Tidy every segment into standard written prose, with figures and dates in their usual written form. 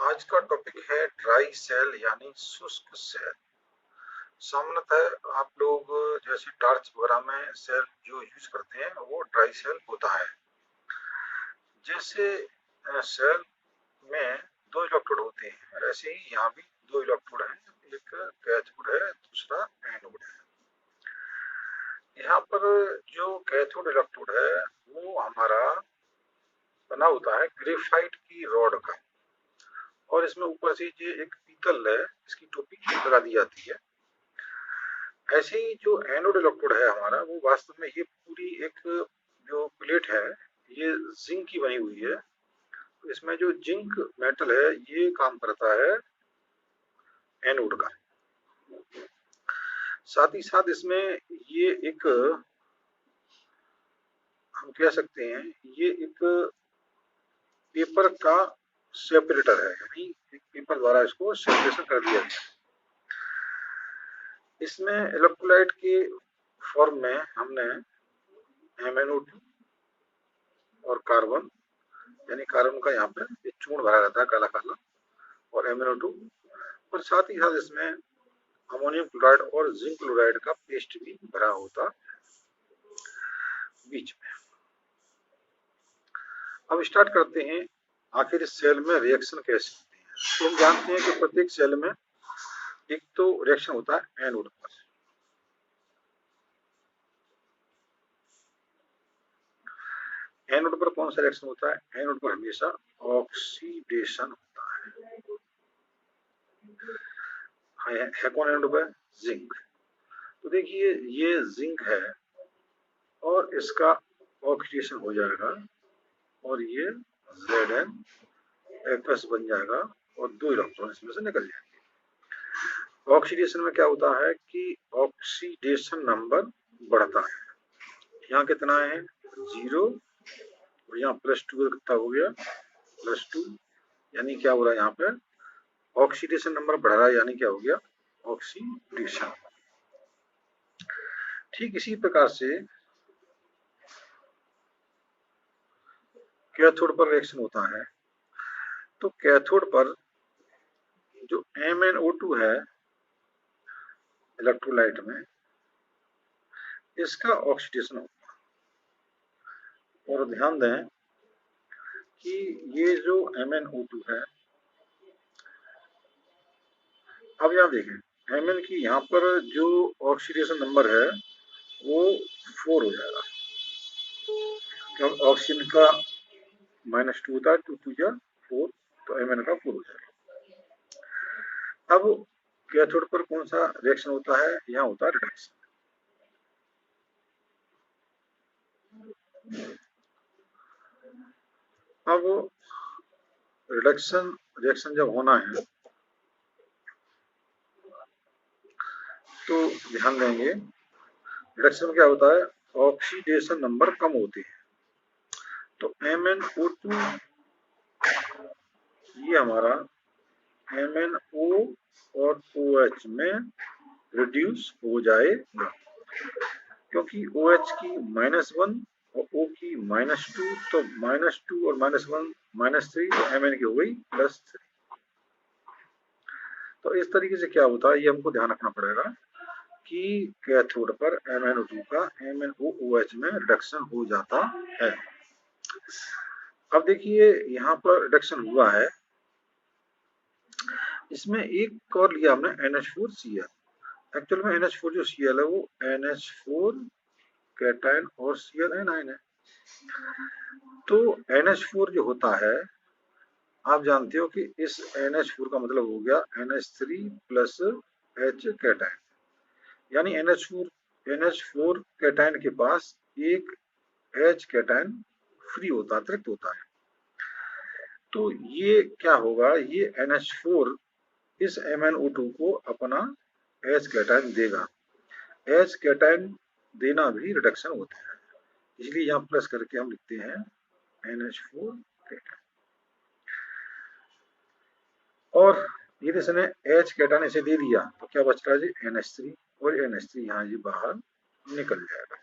आज का टॉपिक है ड्राई सेल यानी शुष्क सेल। सामान्यतः आप लोग जैसे टॉर्च वगैरह में सेल जो यूज करते हैं वो ड्राई सेल होता है। जैसे सेल में दो इलेक्ट्रोड होते हैं, ऐसे ही यहाँ भी दो इलेक्ट्रोड हैं, एक कैथोड है, दूसरा एनोड है। यहाँ पर जो कैथोड इलेक्ट्रोड है वो हमारा बना होता है ग्रेफाइट की रॉड का, और इसमें ऊपर से ये एक पीतल है, इसकी टोपी लगा दी जाती है। ऐसे ही जो एनोड इलेक्ट्रोड है हमारा, वो वास्तव में ये पूरी एक जो प्लेट है ये जिंक की बनी हुई है। तो इसमें जो जिंक मेटल है ये काम करता है एनोड का। साथ ही साथ इसमें ये एक हम कह सकते हैं ये एक पेपर का सेपरेटर है, यानी एक पेपर द्वारा इसको सेपरेशन कर दिया गया। इसमें इलेक्ट्रोलाइट के फॉर्म में हमने MnO2 और कार्बन, यानी कार्बन का यहाँ पे एक चूर्ण भरा रहता है काला काला, और MnO2, और साथ ही साथ इसमें अमोनियम क्लोराइड और जिंक क्लोराइड का पेस्ट भी भरा होता बीच में। अब स्टार्ट करते हैं आखिर इस सेल में रिएक्शन कैसे होती है। तो हम जानते हैं कि प्रत्येक सेल में एक तो रिएक्शन होता है एनोड पर। एनोड पर कौन सा रिएक्शन होता है? एनोड पर हमेशा ऑक्सीडेशन होता है कौन एनोड पर? जिंक। तो देखिए ये जिंक है और इसका ऑक्सीडेशन हो जाएगा और ये Zn बन जाएगा और दो इलेक्ट्रॉन इसमें से निकल जाएंगे। ऑक्सीडेशन में क्या होता है कि ऑक्सीडेशन नंबर बढ़ता है। यहाँ कितना है? 0, और यहाँ +2 कितना हो गया? +2, यानी क्या हो रहा है यहाँ पे? ऑक्सीडेशन नंबर बढ़ रहा है, यानी क्या हो गया? ऑक्सीडेशन। ठीक इसी प्रकार से कैथोड पर रिएक्शन होता है। तो कैथोड पर जो MnO2 है इलेक्ट्रोलाइट में, इसका ऑक्सीडेशन होगा। और ध्यान दें कि ये जो MnO2 है, अब यहाँ देखें Mn की यहाँ पर जो ऑक्सीडेशन नंबर है वो 4 हो जाएगा, क्योंकि ऑक्सीजन का -2 होता है, 2 2 4, तो Mn का 4 हो जाएगा। अब कैथोड पर कौन सा रिएक्शन होता है? यहाँ होता है रिडक्शन। अब रिडक्शन जब होना है तो ध्यान देंगे रिडक्शन में क्या होता है? ऑक्सीडेशन नंबर कम होते हैं। तो MnO2 ये हमारा MnO और OH में रिड्यूस हो जाएगा, क्योंकि OH की -1 और O की -2, तो -2 और -1 -3, तो Mn की हो गई +3। तो इस तरीके से क्या होता है ये हमको ध्यान रखना पड़ेगा कि कैथोड पर MnO2 का MnOOH में रिडक्शन हो जाता है। अब देखिए यहाँ पर रिडक्शन हुआ है, इसमें एक और लिया हमने NH4Cl। एक्चुअल में NH4 जो Cl है वो NH4 कैटायन और Cl एनायन है। तो NH4 जो होता है, आप जानते हो कि इस NH4 का मतलब हो गया NH3 + H कैटायन, यानी NH4 कैटायन के पास एक H कैटायन फ्री होता, अतिरिक्त होता है। तो ये क्या होगा? ये NH4 इस MnO2 को अपना H कैटायन देगा। H कैटायन देना भी रिडक्शन होता है, इसलिए यहाँ प्लस करके हम लिखते हैं NH4 कैटायन। और यदि इसने H कैटायन इसे दे दिया तो क्या बच रहा है जी? NH3, और NH3 यहाँ जी बाहर निकल जाएगा।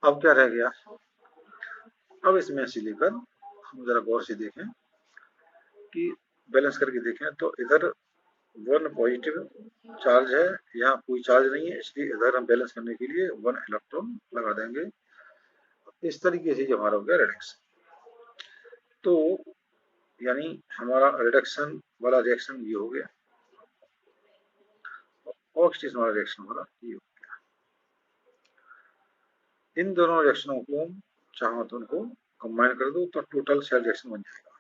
अब क्या रह गया? अब इसमें से लेकर हम जरा गौर से देखें कि बैलेंस करके देखें तो इधर 1 पॉजिटिव चार्ज है, यहाँ कोई चार्ज नहीं है, इसलिए इधर हम बैलेंस करने के लिए 1 इलेक्ट्रॉन लगा देंगे। इस तरीके से हमारा हो गया रिडक्शन। तो यानी हमारा रिडक्शन वाला रिएक्शन ये हो गया, ऑक्सीडेशन वाला रिएक्शन हमारा ये हो गया। इन दोनों रिएक्शनों को चाहो तो उनको कंबाइन कर दो तो टोटल सेल रिएक्शन बन जाएगा।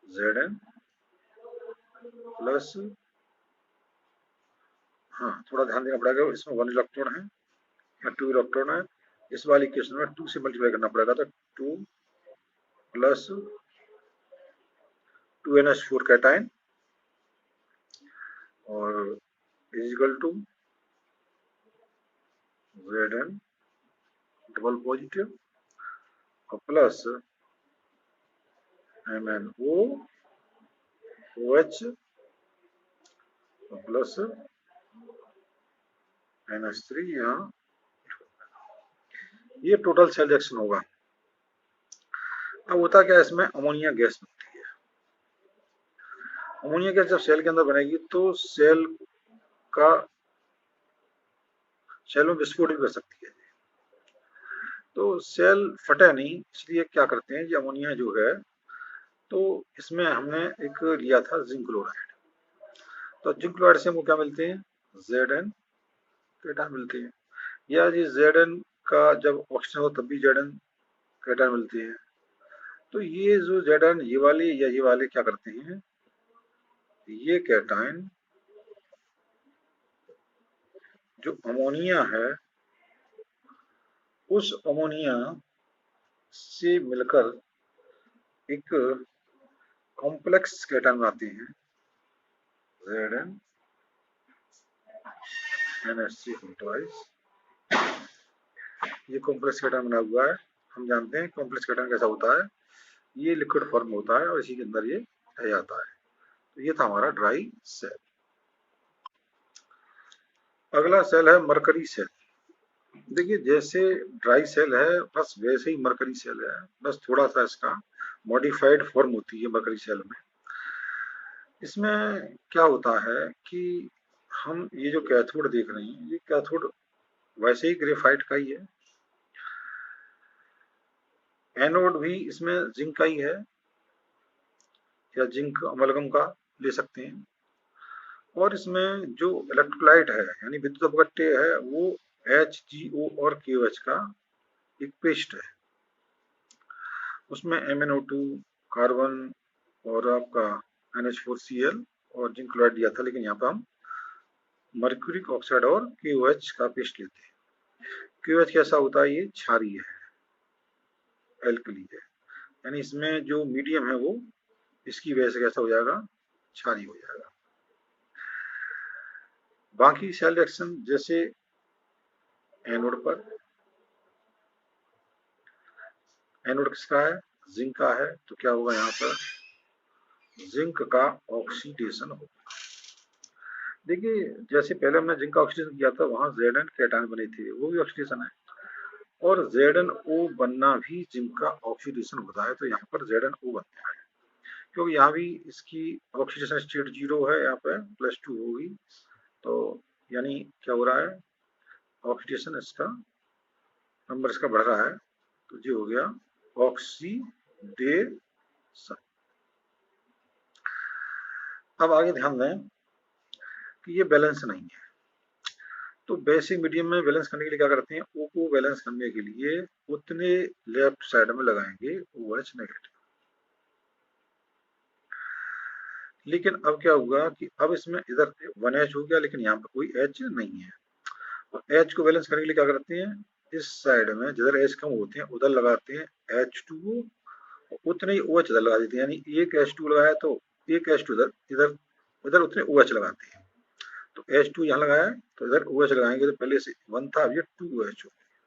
Zn प्लस, हाँ थोड़ा ध्यान देना पड़ेगा, इसमें 1 इलेक्ट्रॉन है या 2 इलेक्ट्रॉन है, इस वाली केस में 2 से मल्टीप्लाई करना पड़ेगा, तो 2 प्लस 2NH4 कैटाइन और is equal to Zn double positive और प्लस MnO OH और प्लस NH3 यहाँ, ये टोटल सेल रिएक्शन होगा। अब होता क्या है, इसमें अमोनिया गैस बनती है। अमोनिया गैस जब सेल के अंदर बनेगी तो सेल में विस्फोट भी कर सकती है, तो सेल फटे नहीं, इसलिए क्या करते हैं, ये अमोनिया जो है तो इसमें हमने एक लिया था जिंक क्लोराइड, तो जिंक क्लोराइड से हमको क्या मिलते हैं, Zn कैटायन मिलते हैं, या जी Zn का जब ऑक्सीजन हो तब भी Zn कैटायन मिलते हैं। तो ये जो Zn ये वाले या ये वाले क्या करते हैं, ये कैटायन जो अमोनिया है उस अमोनिया से मिलकर एक कॉम्प्लेक्स कैटायन बनाते हैं, Zn NH3 ट्वाइस। ये कॉम्प्लेक्स कैटायन बना हुआ है, हम जानते हैं कॉम्प्लेक्स कैटायन कैसा होता है, ये लिक्विड फॉर्म होता है और इसी के अंदर ये रह जाता है। तो ये था हमारा ड्राई सेल। अगला सेल है मरकरी सेल। देखिए जैसे ड्राई सेल है बस वैसे ही मरकरी सेल है, बस थोड़ा सा इसका मॉडिफाइड फॉर्म होती है मरकरी सेल में। इसमें क्या होता है कि हम ये जो कैथोड देख रहे हैं, ये कैथोड वैसे ही ग्रेफाइट का ही है, एनोड भी इसमें जिंक का ही है या जिंक अमलगम का ले सकते हैं, और इसमें जो इलेक्ट्रोलाइट है यानी विद्युत अपघट्य है वो HgO और KOH का एक पेस्ट है, उसमें MnO2 कार्बन और आपका NH4Cl और जिंक क्लोराइड दिया था, लेकिन यहाँ पर हम मर्क्यूरिक ऑक्साइड और KOH का पेस्ट लेते हैं। KOH कैसा होता है, ये क्षारीय है, एल्कली है, यानी इसमें जो मीडियम है वो इसकी वजह से कैसा हो जाएगा, क्षारीय हो जाएगा। बाकी सेल रिएक्शन जैसे एनोड पर, एनोड किसका है, जिंक का है, तो क्या होगा, यहाँ पर जिंक का ऑक्सीडेशन होगा। देखिए जैसे पहले हमने जिंक का ऑक्सीडेशन किया था वहां Zn कैटायन बने थे, वो भी ऑक्सीडेशन है, और ZnO बनना भी जिंक का ऑक्सीडेशन होता है, तो यहाँ पर ZnO बनता है, क्योंकि यहाँ भी इसकी ऑक्सीडेशन स्टेट 0 है, यहाँ पे +2 होगी, तो यानी क्या हो रहा है, ऑक्सीडेशन इसका नंबर इसका बढ़ रहा है, तो ये हो गया ऑक्सीडेशन। अब आगे ध्यान दें कि ये बैलेंस नहीं है, तो बेसिक मीडियम में बैलेंस करने के लिए क्या करते हैं, O को बैलेंस करने के लिए उतने लेफ्ट साइड में लगाएंगे OH नेगेटिव। लेकिन अब क्या हुआ कि अब इसमें इधर 1H हो गया, लेकिन यहाँ पर कोई H नहीं है, तो H को बैलेंस करने के लिए क्या करते हैं, इस साइड में जिधर H कम होते हैं उधर लगाते हैं H2O, उतने ही OH इधर लगा देते हैं, यानी एक H2 लगाया तो एक H2 इधर, इधर इधर उतने OH लगाते हैं, तो H2 यहाँ लगाया तो इधर OH लगाएंगे, तो पहले से 1 था, अब ये 2OH हो गया।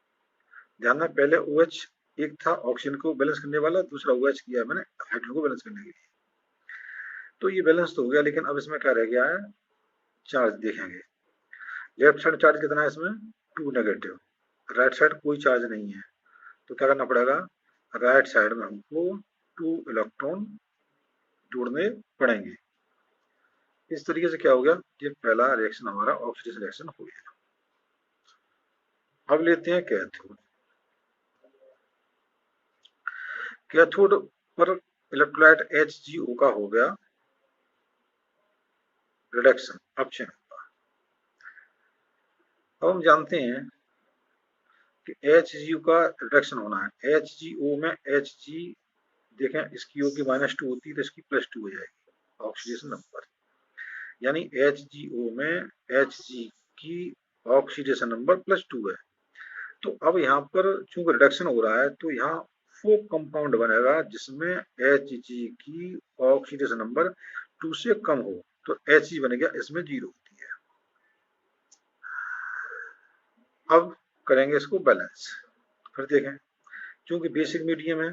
ध्यान में पहले OH एक था ऑक्सीजन को बैलेंस करने वाला, दूसरा OH किया मैंने हाइड्रोजन को बैलेंस करने के लिए, तो ये बैलेंस तो हो गया, लेकिन अब इसमें क्या रह गया है, चार्ज देखेंगे, लेफ्ट साइड चार्ज कितना है इसमें, 2 नेगेटिव, राइट साइड कोई चार्ज नहीं है, तो क्या करना पड़ेगा, राइट साइड में हमको 2 इलेक्ट्रॉन जोड़ने पड़ेंगे। इस तरीके से क्या हो गया, ये पहला रिएक्शन हमारा ऑक्सीडेशन रिएक्शन हो गया। अब लेते हैं कैथोड। कैथोड पर इलेक्ट्रोलाइट HgO का हो गया रिडक्शन अपचयन। अब हम जानते हैं कि HgO का रिडक्शन होना है। HgO में Hg देखें, इसकी O की -2 होती है तो इसकी +2 हो जाएगी ऑक्सीडेशन नंबर, यानी HgO में Hg की ऑक्सीडेशन नंबर +2 है। तो अब यहाँ पर चूंकि रिडक्शन हो रहा है तो यहाँ वो कंपाउंड बनेगा जिसमें Hg की ऑक्सीडेशन नंबर 2 से कम हो, तो Hg बन गया, इसमें 0 होती है। अब करेंगे इसको बैलेंस। फिर देखें, चूंकि बेसिक मीडियम है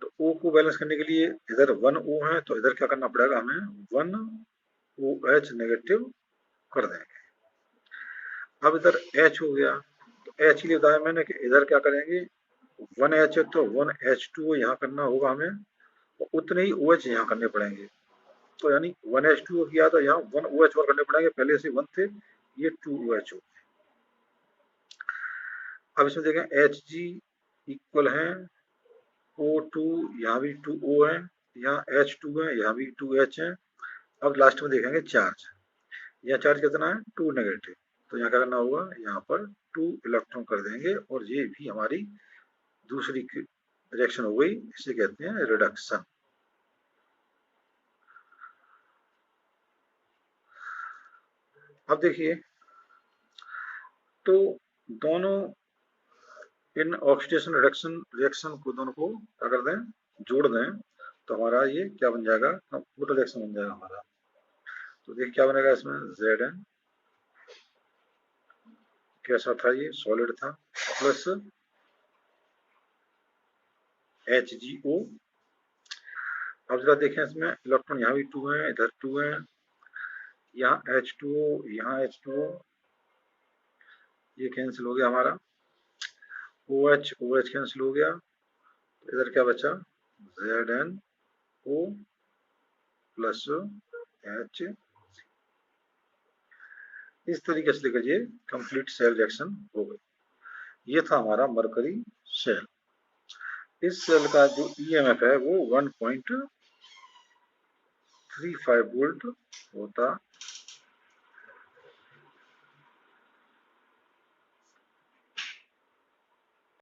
तो O को बैलेंस करने के लिए इधर 1 O है तो इधर क्या करना पड़ेगा, हमें 1 OH नेगेटिव कर देंगे। अब इधर H हो गया, तो H के लिए बताया मैंने कि इधर क्या करेंगे, 1H है तो 1H2O यहाँ करना होगा हमें, और उतने ही OH यहाँ करने पड़ेंगे। तो यानी 1H2O किया तो यहाँ 1OH और करने पड़ेंगे, पहले से 1 थे, ये 2OH हो। अब इसमें देखें Hg इक्वल है O2, यहाँ भी 2O है, यहाँ H2 है, यहाँ भी 2H है। अब लास्ट में देखेंगे चार्ज, यहाँ चार्ज कितना है, 2 नेगेटिव, तो यहाँ क्या करना होगा, यहाँ पर 2 इलेक्ट्रॉन कर देंगे, और ये भी हमारी दूसरी रिएक्शन हो गई, इसे कहते हैं रिडक्शन। अब देखिए, तो दोनों इन ऑक्सीडेशन रिडक्शन रिएक्शन को दोनों को क्या कर दें, जोड़ दें, तो हमारा ये क्या बन जाएगा, कंप्यूटर रिएक्शन बन जाएगा हमारा। तो देखिए क्या बनेगा इसमें, Zn कैसा था, ये सॉलिड था, प्लस HgO। अब जरा देखें, इसमें इलेक्ट्रॉन यहाँ भी 2 है, इधर 2 है, यहाँ H2O, यहाँ H2O, ये कैंसिल हो गया हमारा, OH कैंसिल हो गया, तो इधर क्या बचा, ZnO प्लस H। इस तरीके से लेकर ये कंप्लीट सेल रिएक्शन हो गई। ये था हमारा मरकरी सेल। इस सेल का जो EMF है वो 1.35 वोल्ट होता